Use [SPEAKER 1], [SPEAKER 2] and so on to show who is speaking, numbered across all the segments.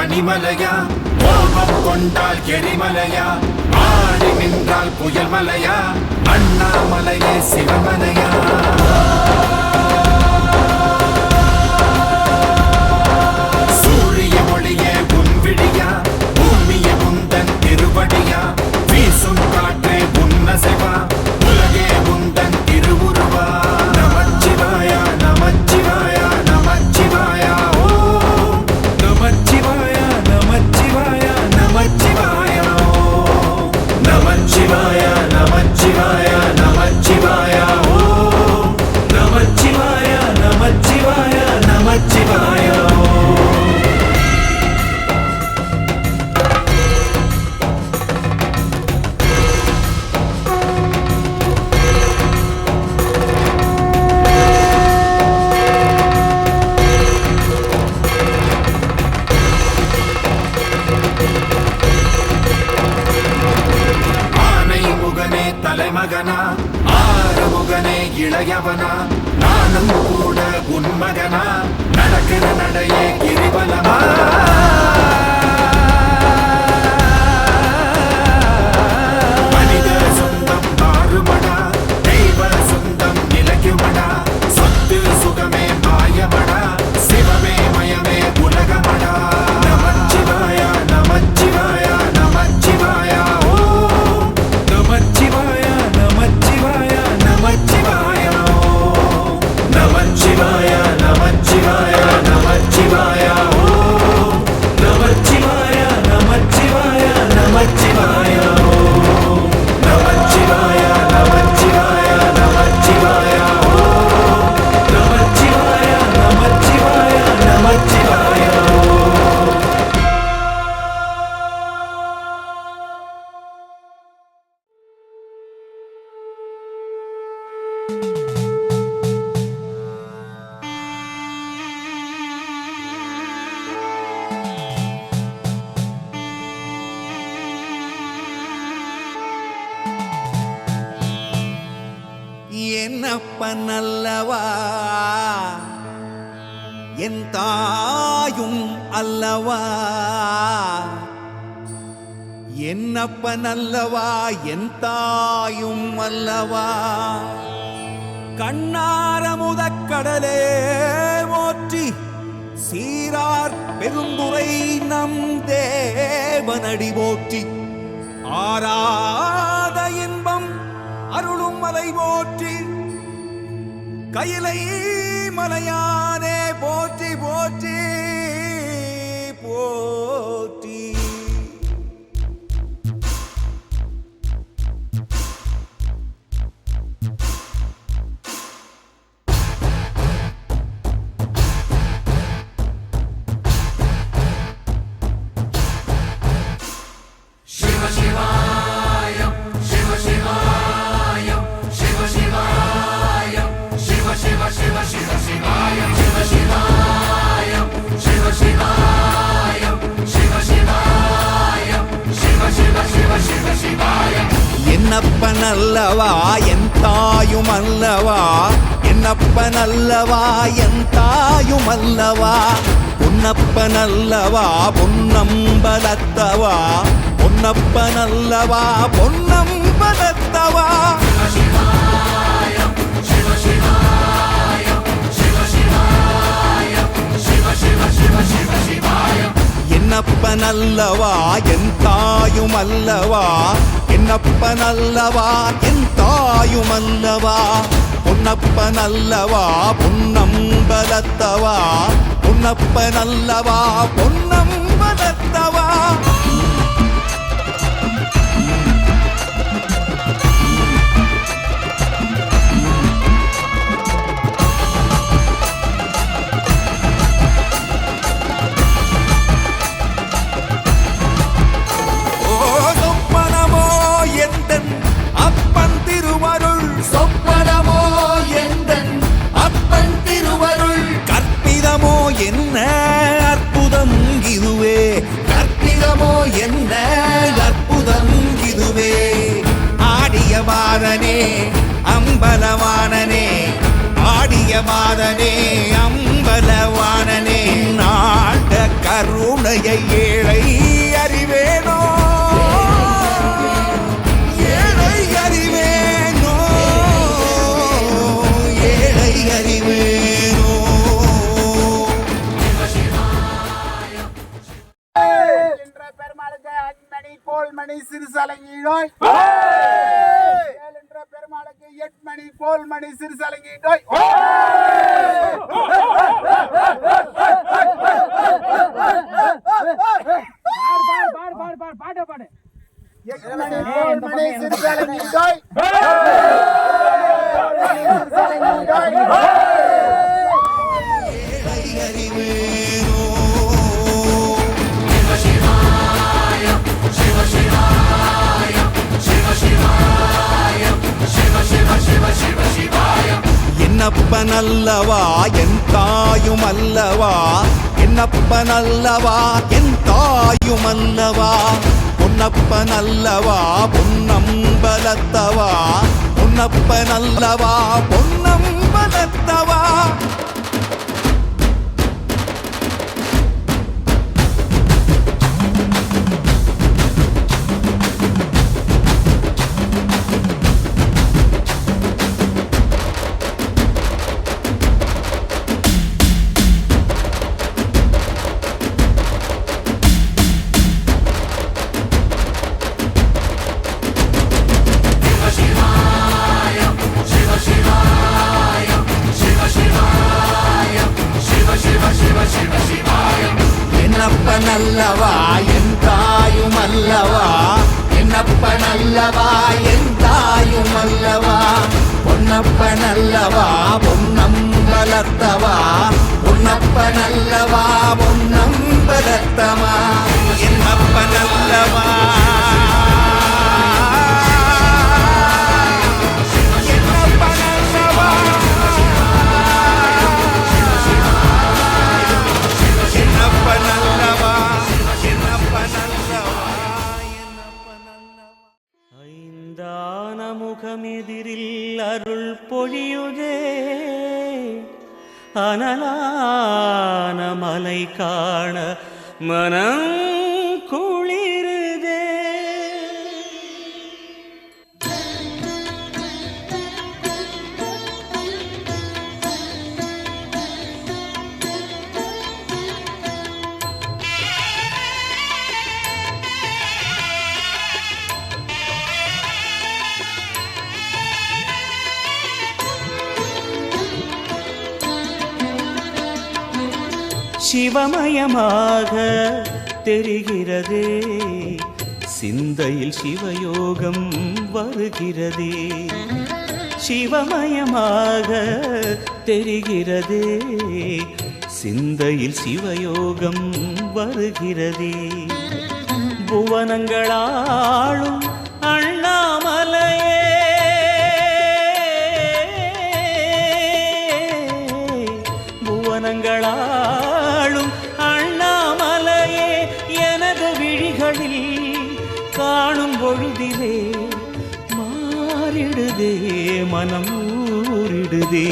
[SPEAKER 1] பனிமலையா, கோபம் கொண்டால் எரிமலையா, ஆடி நின்றால் புயல் மலையா, அண்ணாமலையே சிவமலையா. சூரிய ஒளியே உன் விடியா, பூமியை உந்தன் திருவடியா, வீசும் காற்றே உன்னசைவா, உலகே உந்தன் திருவுருவா. நமச்சிவாயா நமச்சிவாயா நமச்சிவாயா, ஓம் நமச்சிவாயா நமச்சிவாயா நமச்சிவாயா, ஓம் நமச்சிவாயா நமச்சிவாயா நமச்சிவாயா, ஓம் நமச்சிவாயா நமச்சிவாயா நமச்சிவாயா. தலைமகனா, ஆறுமுகனே இளையவனா, நானும் கூட உன்மகனா, நடக்கிற நடையே கிரிவலமா. மனித சொந்தம் மாறுமடா, தெய்வ சொந்தம் நிலைக்குமடா, சொத்து சுகமே மாயமடா, சிவமே மயமே உலகமடா. நமச்சிவாயா நமச்சிவாயா நமச்சிவாயா, ஓம் நமச்சிவாயா நமச்சிவாயா நமச்சிவாயா, ஓம் நமச்சிவாயா நமச்சிவாயா நமச்சிவாயா, ஓம் நமச்சிவாயா நமச்சிவாயா நமச்சிவாயா, ஓம் நமச்சிவாயா நமச்சிவாயா நமச்சிவாயா, ஓம் நமச்சிவாயா நமச்சிவாயா நமச்சிவாயா.
[SPEAKER 2] என்னப்பன் அல்லவா என் தாயும் அல்லவா, என்னப்பன் அல்லவா என் தாயும் அல்லவா, கண்ணாரமுதக்கடலே போற்றி சீரார் பெருந்துரை நம் தேவனடி போற்றி, ஆராத இன்பம் அருளும் மலை போற்றி, கையிலை மலையானே போற்றி போற்றி போற்றி.
[SPEAKER 1] சிவ சிவாய சிவ சிவாய சிவ சிவாய சிவ சிவ சிவ சிவ சிவாய சிவ சிவாய சிவ சிவாய சிவ சிவாய சிவ சிவ சிவ சிவ சிவாய.
[SPEAKER 2] என்னப்பன் அல்லவா என் தாயும் அல்லவா, என்னப்பன் அல்லவா என் தாயும் அல்லவா, பொன்னப்பன் அல்லவா பொன்னம்பலத்தவா, பொன்னப்பன் அல்லவா பொன்னம்பலத்தவா.
[SPEAKER 1] சிவ சிவாய சிவ சிவாய சிவ சிவ சிவ சிவ சிவாய.
[SPEAKER 2] என்னப்பன் அல்லவா என் தாயும் அல்லவா, என்னப்பன் அல்லவா என் தாயும் அல்லவா, பொன்னப்பன் அல்லவா பொன்னம்பலத்தவா, பொன்னப்பன் அல்லவா பொன்னம்பலத்தவா. அப்பன் திருவருள்
[SPEAKER 1] சொப்பனமோ எந்தன் அப்பன் திருவருள்,
[SPEAKER 2] கற்பிதமோ என்ன அற்புதம் இதுவே,
[SPEAKER 1] கற்பிதமோ என்ன
[SPEAKER 2] அற்புதம் இதுவே. ஆடிய மாதனே அம்பலவானனே, ஆடிய மாதனே அம்பலவானனே, நாட கருணையை
[SPEAKER 3] சிறுசலங்கீடோய் என்ற பெருமாளுக்கு 8 மணி போல் மணி சிறுசலங்கீடோய்
[SPEAKER 4] பாடு
[SPEAKER 3] 8 மணி போல் மணி சிறுசலங்கீடோய்
[SPEAKER 1] என்னப்பனல்லவா என் தாயும் அல்லவா என்னப்பனல்லவா என் தாயும் அல்லவா பொன்னப்பனல்லவா பொன்னம்பலத்தவா பொன்னப்பனல்லவா பொன்னம்பலத்தவா என்னப்பனல்லவா என் தாயும் அல்லவா என்னப்பனல்லவா என் தாயும் அல்லவா பொன்னப்பனல்லவா பொன்னம்பலத்தவா பொன்னப்பனல்லவா பொன்னம்பலத்தவா என்னப்பனல்லவா
[SPEAKER 5] ஐந்தான முகமெதிரில் அருள் பொழியுதே அனலான மலை காண மனம் குளிருதே சிவமயமாக தெரிகிறதே சிந்தையில் சிவயோகம் வருகிறதே சிவமயமாக தெரிகிறதே சிந்தையில் சிவயோகம் வருகிறதே புவனங்களாளும் அண்ணாமலையே புவனங்களாளும் அண்ணாமலையே எனது விழிகளில் காணும் பொழுதிலே மாறிடுதே மனம் ஊறிடுதே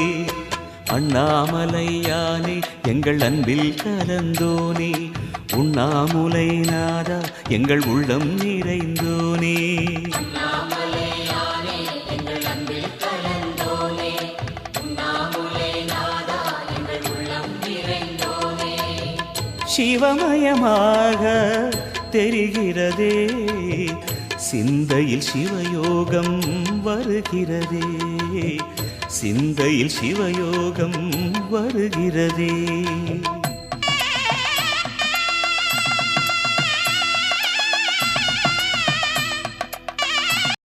[SPEAKER 5] அண்ணாமலையானே எங்கள் அன்பில் கலந்தோனே உண்ணாமுலை நாதா எங்கள் உள்ளம் நிறைந்தோனே சிவமயமாக தெரிகிறதே சிந்தையில் சிவயோகம் வருகிறதே சிந்தையில் சிவயோகம் வருகிறதே